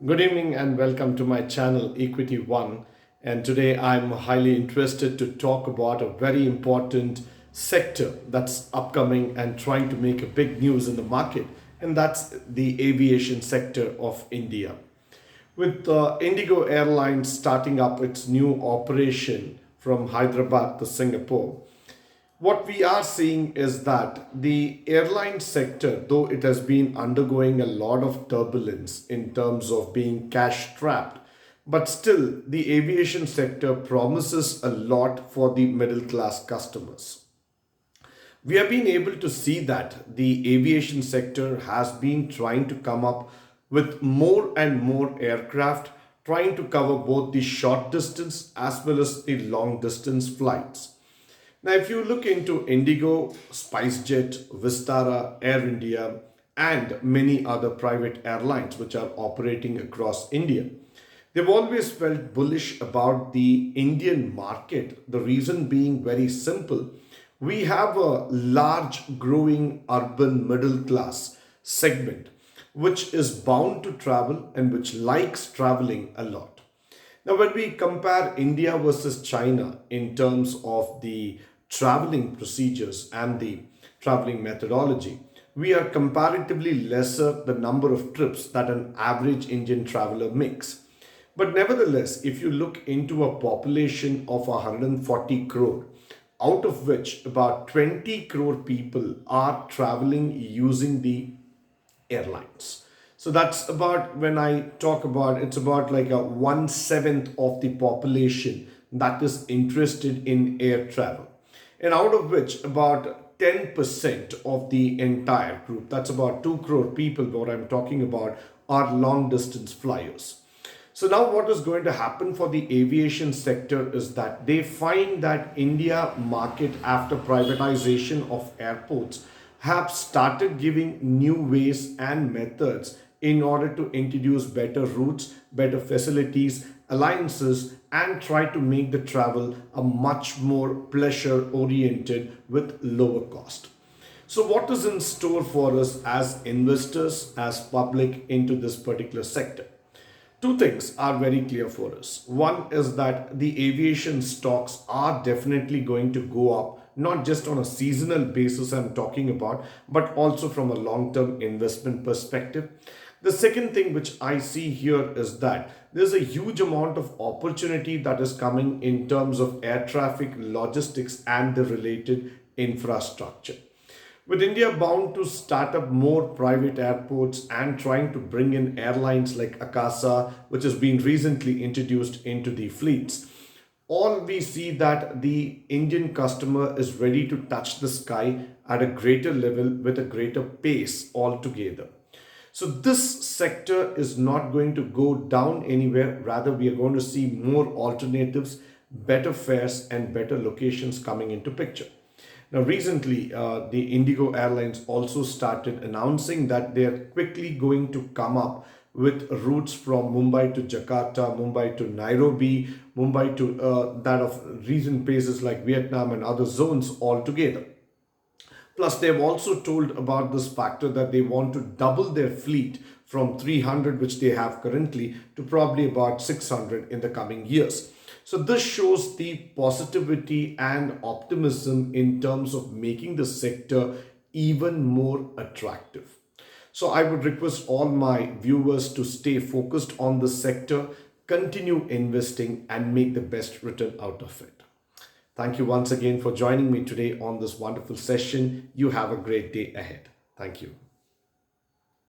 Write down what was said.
Good evening and welcome to my channel Equity One. And today I'm highly interested to talk about a very important sector that's upcoming and trying to make a big news in the market, and that's the aviation sector of India. With Indigo Airlines starting up its new operation from Hyderabad to Singapore, what we are seeing is that the airline sector, though it has been undergoing a lot of turbulence in terms of being cash strapped, but still the aviation sector promises a lot for the middle class customers. We have been able to see that the aviation sector has been trying to come up with more and more aircraft, trying to cover both the short distance as well as the long distance flights. Now, if you look into Indigo, SpiceJet, Vistara, Air India, and many other private airlines which are operating across India, they've always felt bullish about the Indian market. The reason being very simple: we have a large, growing urban middle class segment which is bound to travel and which likes traveling a lot. Now, when we compare India versus China in terms of the traveling procedures and the traveling methodology, we are comparatively lesser the number of trips that an average Indian traveler makes. But nevertheless, if you look into a population of 140 crore, out of which about 20 crore people are traveling using the airlines. So that's about, when I talk about, it's about like a 1/7 of the population that is interested in air travel. And out of which about 10% of the entire group, that's about 2 crore people, what I'm talking about, are long distance flyers. So now what is going to happen for the aviation sector is that they find that India market, after privatization of airports, have started giving new ways and methods in order to introduce better routes, better facilities, alliances, and try to make the travel a much more pleasure oriented with lower cost. So what is in store for us as investors, as public into this particular sector? Two things are very clear for us. One is that the aviation stocks are definitely going to go up, not just on a seasonal basis, I'm talking about, but also from a long term investment perspective. The second thing which I see here is that there's a huge amount of opportunity that is coming in terms of air traffic, logistics, and the related infrastructure. With India bound to start up more private airports and trying to bring in airlines like Akasa, which has been recently introduced into the fleets, all we see that the Indian customer is ready to touch the sky at a greater level with a greater pace altogether. So this sector is not going to go down anywhere. Rather, we are going to see more alternatives, better fares, and better locations coming into picture. Now, recently, the Indigo Airlines also started announcing that they are quickly going to come up with routes from Mumbai to Jakarta, Mumbai to Nairobi, Mumbai to that of recent places like Vietnam and other zones altogether. Plus, they've also told about this factor that they want to double their fleet from 300, which they have currently, to probably about 600 in the coming years. So this shows the positivity and optimism in terms of making the sector even more attractive. So I would request all my viewers to stay focused on the sector, continue investing, and make the best return out of it. Thank you once again for joining me today on this wonderful session. You have a great day ahead. Thank you.